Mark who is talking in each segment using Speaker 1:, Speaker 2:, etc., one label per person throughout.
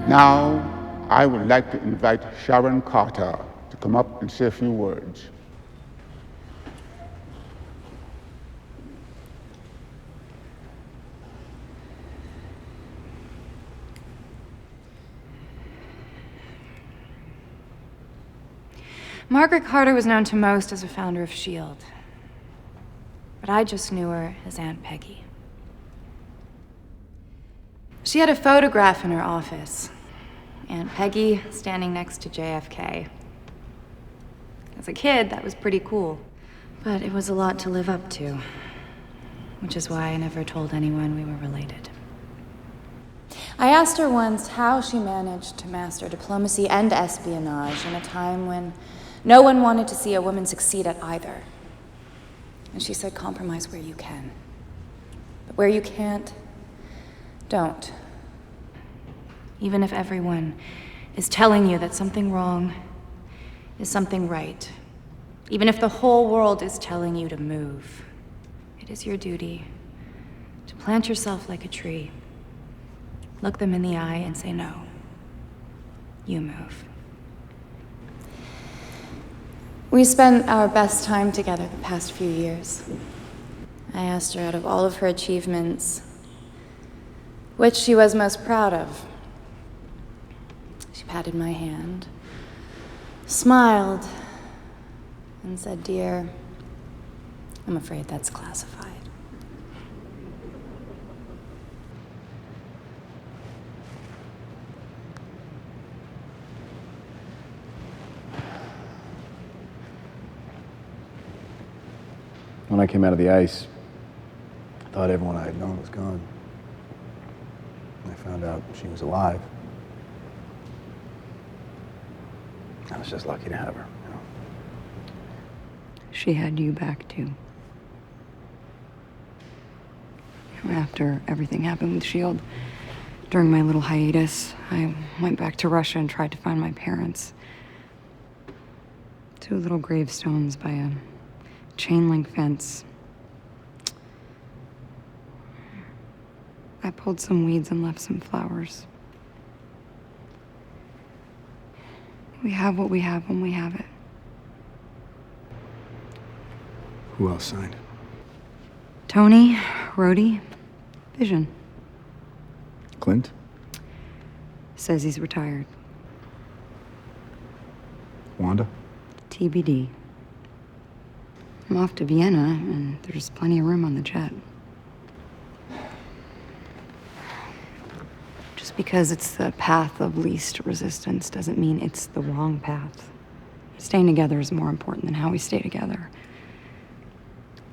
Speaker 1: Now, I would like to invite Sharon Carter to come up and say a few words.
Speaker 2: Margaret Carter was known to most as a founder of S.H.I.E.L.D., but I just knew her as Aunt Peggy. She had a photograph in her office. Aunt Peggy standing next to JFK. As a kid, that was pretty cool. But it was a lot to live up to, which is why I never told anyone we were related. I asked her once how she managed to master diplomacy and espionage in a time when no one wanted to see a woman succeed at either. And she said, compromise where you can. But where you can't, don't. Even if everyone is telling you that something wrong is something right. Even if the whole world is telling you to move. It is your duty to plant yourself like a tree. Look them in the eye and say, no, you move. We spent our best time together the past few years. I asked her out of all of her achievements, which she was most proud of. She patted my hand, smiled, and said, dear, I'm afraid that's classified.
Speaker 3: When I came out of the ice, I thought everyone I had known was gone. I found out she was alive. I was just lucky to have her, you know.
Speaker 4: She had you back, too. After everything happened with S.H.I.E.L.D., during my little hiatus, I went back to Russia and tried to find my parents. 2 little gravestones by a chain-link fence. I pulled some weeds and left some flowers. We have what we have when we have it.
Speaker 3: Who else signed?
Speaker 4: Tony, Rhodey, Vision.
Speaker 3: Clint?
Speaker 4: Says he's retired.
Speaker 3: Wanda?
Speaker 4: TBD. I'm off to Vienna, and there's plenty of room on the jet. Just because it's the path of least resistance doesn't mean it's the wrong path. Staying together is more important than how we stay together.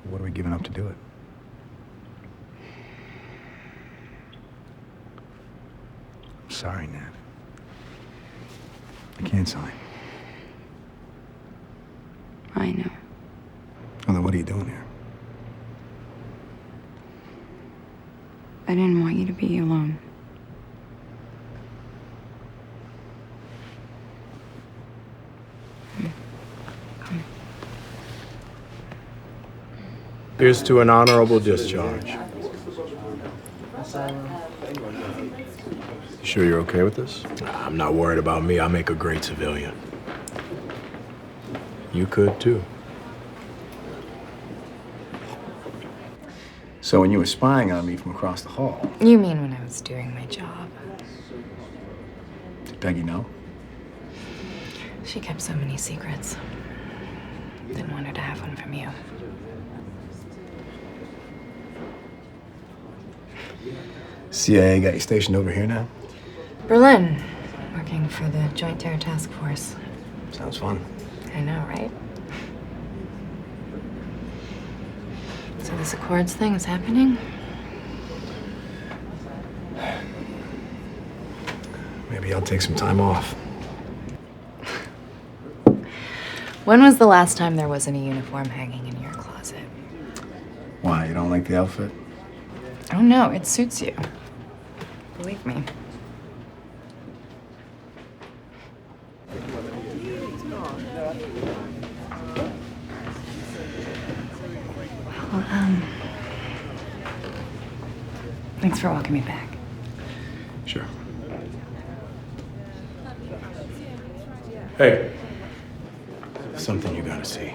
Speaker 3: What are we giving up to do it? I'm sorry, Nat. I can't sign.
Speaker 4: I know.
Speaker 3: Well, then what are you doing here?
Speaker 4: I didn't want you to be alone. Come.
Speaker 5: Here's to an honorable discharge. You sure you're okay with this? I'm not worried about me. I make a great civilian. You could, too.
Speaker 3: So when you were spying on me from across the hall,
Speaker 2: You mean when I was doing my job?
Speaker 3: did Peggy know?
Speaker 2: She kept so many secrets. Didn't want her to have one from you.
Speaker 3: CIA got you stationed over here now?
Speaker 2: Berlin, working for the Joint Terror Task Force.
Speaker 3: Sounds fun.
Speaker 2: I know, right? So this Accords thing is happening?
Speaker 3: Maybe I'll take some time off.
Speaker 2: When was the last time there wasn't a uniform hanging in your closet?
Speaker 3: Why, you don't like the outfit?
Speaker 2: Oh no, it suits you. Believe me. Well, thanks for walking me back.
Speaker 3: Sure.
Speaker 5: Hey. Something you gotta see.